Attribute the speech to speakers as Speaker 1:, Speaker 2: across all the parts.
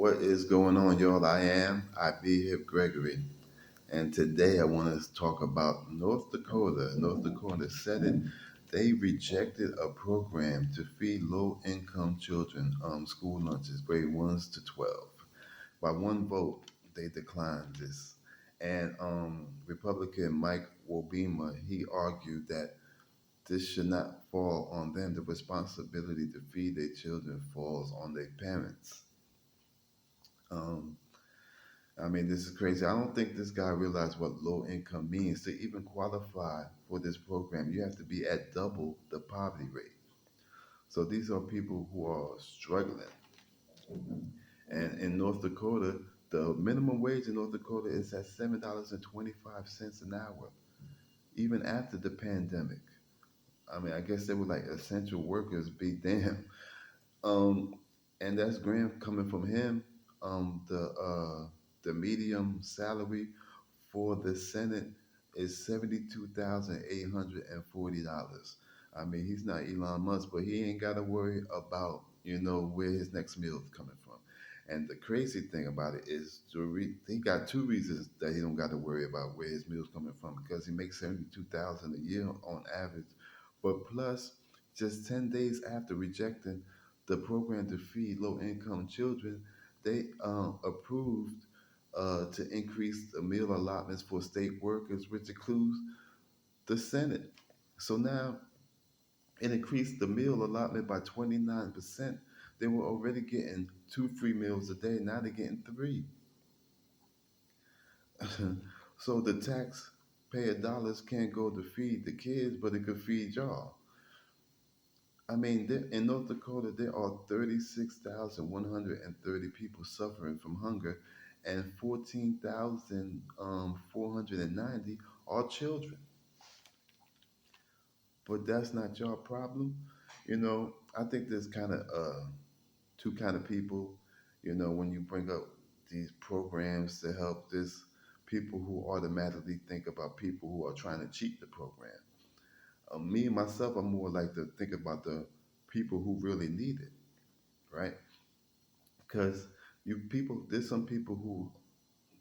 Speaker 1: What is going on, y'all? I be Hip Gregory, and today I want to talk about North Dakota. North Dakota Senate, they rejected a program to feed low-income children school lunches, grade 1s to 12. By one vote, they declined this. And Republican Mike Wobema, he argued that this should not fall on them. The responsibility to feed their children falls on their parents. Um, I mean, this is crazy. I don't think this guy realized what low income means. To even qualify for this program, you have to be at double the poverty rate. So these are people who are struggling. And in North Dakota, the minimum wage in North Dakota is at $7.25 an hour, even after the pandemic. I mean, I guess they were like essential workers, be damn. Um, and that's Graham coming from him. The medium salary for the Senate is $72,840. I mean, he's not Elon Musk, but he ain't got to worry about where his next meal is coming from. And the crazy thing about it is, he got two reasons that he don't got to worry about where his meal's coming from because he makes 72,000 a year on average, but plus, just 10 days after rejecting the program to feed low-income children, they approved to increase the meal allotments for state workers, which includes the Senate. So now it increased the meal allotment by 29%. They were already getting two free meals a day. Now they're getting three. So the taxpayer dollars can't go to feed the kids, but it could feed y'all. I mean, in North Dakota, there are 36,130 people suffering from hunger, and 14,490 are children. But that's not your problem. I think there's kind of two kind of people. When you bring up these programs to help this, people who automatically think about people who are trying to cheat the program. Me myself, I'm more like to think about the people who really need it, right? Because there's some people who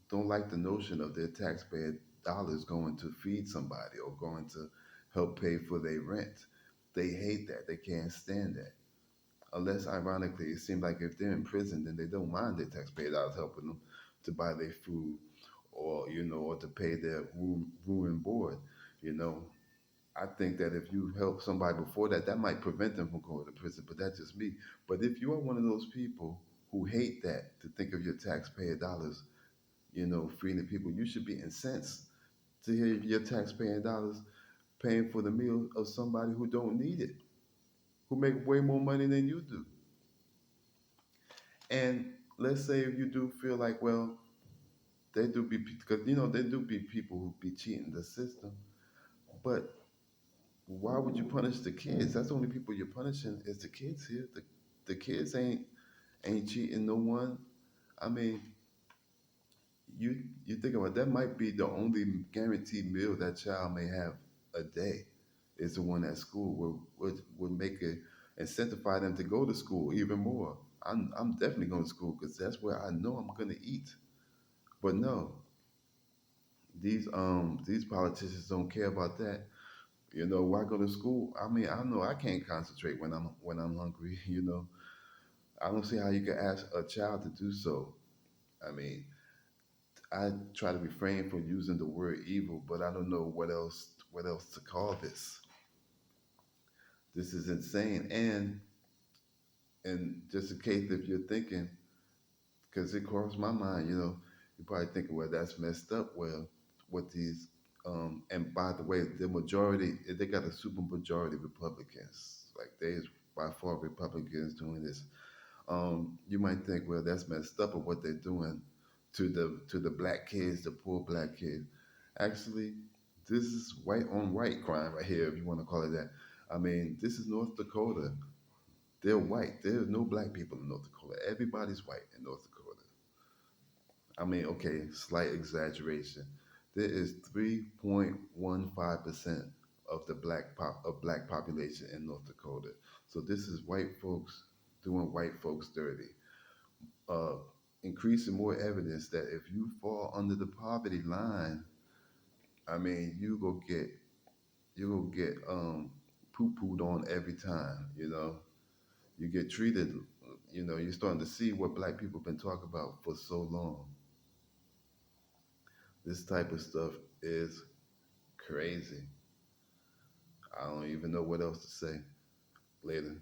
Speaker 1: don't like the notion of their taxpayer dollars going to feed somebody or going to help pay for their rent. They hate that. They can't stand that. Unless, ironically, it seems like if they're in prison, then they don't mind their taxpayer dollars helping them to buy their food or or to pay their room and board. You know, I think that if you help somebody before that, that might prevent them from going to prison. But that's just me. But if you are one of those people who hate that to think of your taxpayer dollars freeing the people, you should be incensed to hear your taxpaying dollars paying for the meal of somebody who don't need it, who make way more money than you do. And let's say if you do feel like, well, they do be, because they do be people who be cheating the system, but why would you punish the kids? That's the only people you're punishing is the kids here. The kids ain't cheating no one. I mean, you think about it, that might be the only guaranteed meal that child may have a day is the one at school would make it incentivize them to go to school even more. I'm definitely going to school because that's where I know I'm going to eat. But no, these politicians don't care about that. Why go to school? I mean, I know I can't concentrate when I'm hungry. I don't see how you can ask a child to do so. I mean, I try to refrain from using the word evil, but I don't know what else to call this. This is insane. And just in case if you're thinking, because it crossed my mind, you're probably thinking, well, that's messed up. Well, what these and by the way, the majority they got a super majority Republicans. Like there's by far Republicans doing this. You might think, well, that's messed up of what they're doing to the black kids, the poor black kids. Actually, this is white on white crime right here, if you want to call it that. I mean, this is North Dakota. They're white. There's no black people in North Dakota. Everybody's white in North Dakota. I mean, okay, slight exaggeration. There is 3.15% of the black population in North Dakota. So this is white folks doing white folks dirty. Uh, increasing more evidence that if you fall under the poverty line, I mean, you go get poo pooed on every time. You know, you get treated. You know, you're starting to see what black people been talking about for so long. This type of stuff is crazy. I don't even know what else to say. Later.